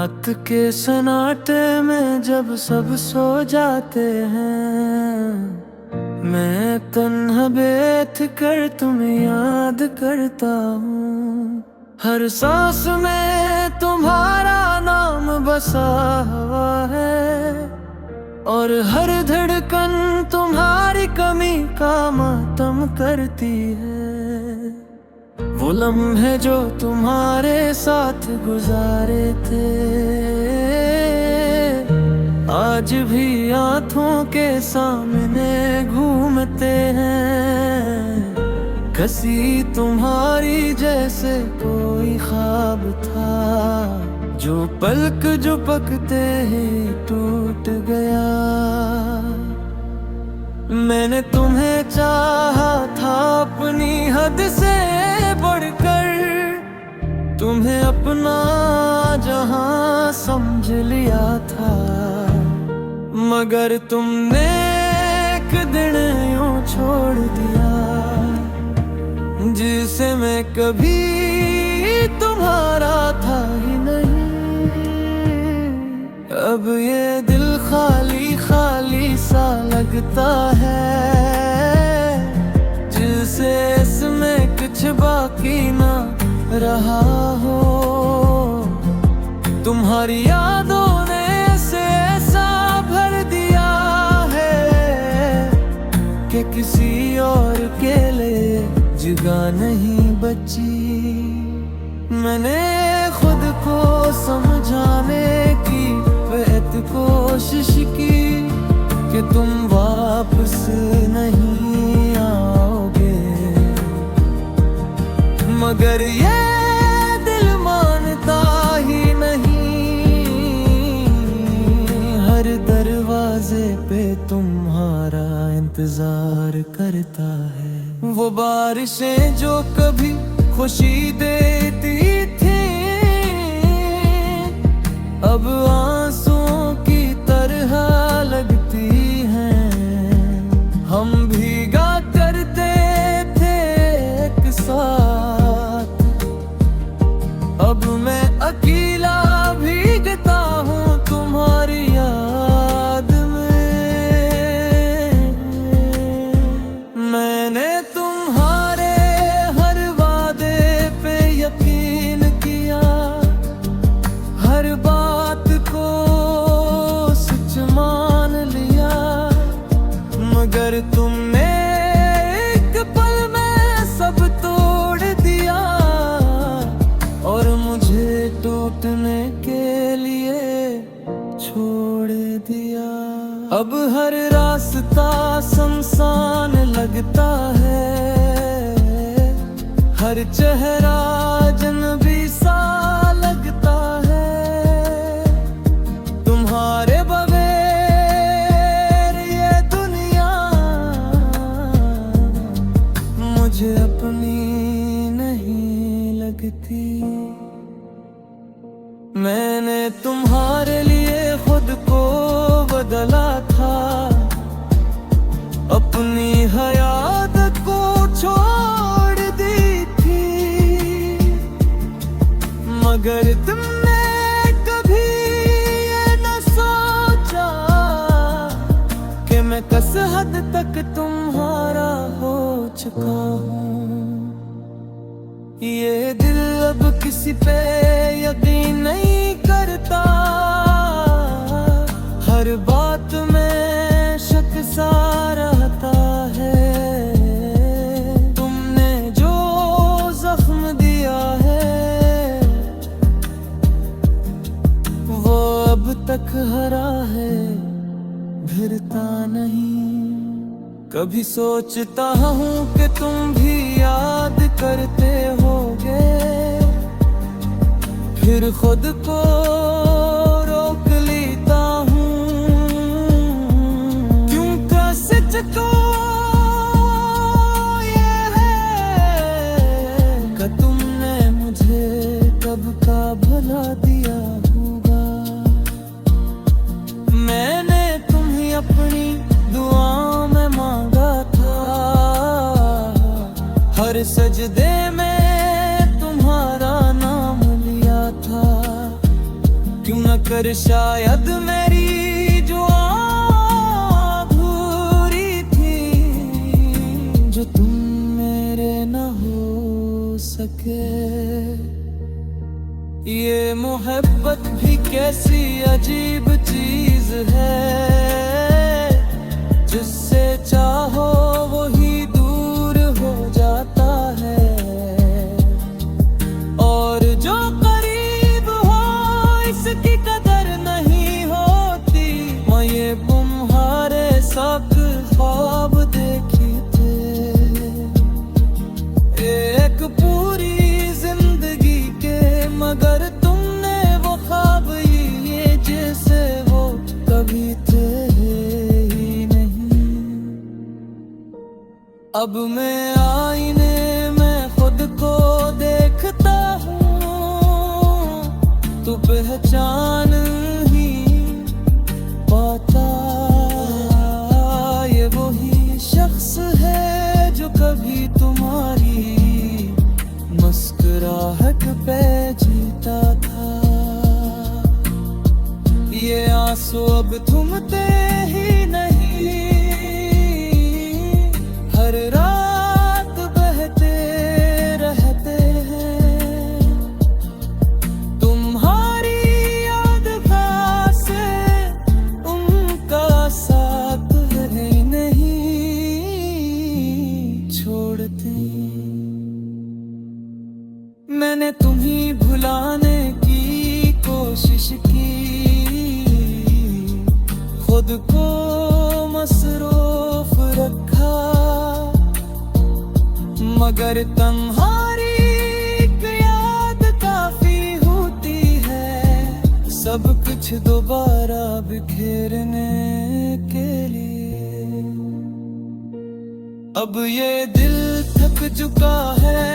रात के सन्नाटे में जब सब सो जाते हैं, मैं तन्हा बैठ कर तुम्हें याद करता हूँ। हर सांस में तुम्हारा नाम बसा हुआ है, और हर धड़कन तुम्हारी कमी का मातम करती है। वो लम्हे जो तुम्हारे साथ गुजारे थे, आज भी आँखों के सामने घूमते हैं। कसी तुम्हारी जैसे कोई ख्वाब था, जो पलक झपकते ही टूट गया। मैंने तुम्हें चाहा था अपनी हद से बढ़कर, तुम्हें अपना जहां समझ लिया था। मगर तुमने एक दिन यूं छोड़ दिया, जिसे मैं कभी तुम्हारा था ही नहीं। अब ये दिल खाली खाली सा लगता है, जिसे इसमें कुछ बाकी ना रहा हो। तुम्हारी यादों ने इसे ऐसा भर दिया है कि किसी और के लिए जगह नहीं बची। मैंने खुद को समझाने की बेहद कोशिश की कि तुम वापस नहीं आओगे, मगर ये दिल मानता ही नहीं। हर दरवाजे पे तुम्हारा इंतजार करता है। वो बारिशें जो कभी खुशी देती थी, अब आंसुओं की तरह लगती हैं। हम भीगा करते थे एक साथ, अब मैं अकेला भीगता हूँ तुम्हारी याद में। मैंने तुम्हारे हर वादे पे यकीन किया, हर बात को सच मान लिया, मगर तुमने एक पल में सब तोड़ दिया, और मुझे टूटने के लिए छोड़ दिया। अब हर रास्ता सुनसान लगता है, हर चेहरा अजनबी सा लगता है। तुम्हारे बगैर ये दुनिया मुझे अपनी नहीं लगती। मैंने तुम्हारे लिए खुद को बदला था, अपनी हयात को छोड़ दी थी, मगर तुमने कभी ये न सोचा कि मैं किस हद तक तुम्हारा हो चुका हूँ। ये दिल अब किसी पे यकीन नहीं करता, हर बात में शक सा रहता है। तुमने जो जख्म दिया है, वो अब तक हरा है, भिरता नहीं। कभी सोचता हूँ कि तुम भी याद करते होगे, फिर खुद को रोक लेता हूँ। क्यों सच तो ये है कि तुमने मुझे कब का भला दिया होगा। मैंने तुम्हें अपनी दुआओं में मांगा था, हर सजदे में तुम्हारा नाम लिया था। क्यों न कर शायद मेरी जो अधूरी थी, जो तुम मेरे न हो सके। ये मोहब्बत भी कैसी अजीब चीज है, जिससे चाहो वही दूर हो जाता है, और जो करीब हो इसकी कदर नहीं होती। मैं ये तुम्हारे साथ ख्वाब देखी थे, एक पूरी जिंदगी के, मगर तुमने वो ख्वाब ये जैसे वो कभी थे ही नहीं। अब मैं आईने में खुद को देखता हूँ, तू पहचान ही पाता। ये वही शख्स है जो कभी तुम्हारी मुस्कुराहट पे जीता था। ये आंसू अब थमते ही नहीं, हर रात बहते रहते हैं। तुम्हारी याद का से उनका साथ है नहीं छोड़ती। मैंने तुम्हीं भुलाने की कोशिश की, खुद को मसरूफ रखा, मगर तुम्हारी याद काफी होती है सब कुछ दोबारा बिखेरने के लिए। अब ये दिल थक चुका है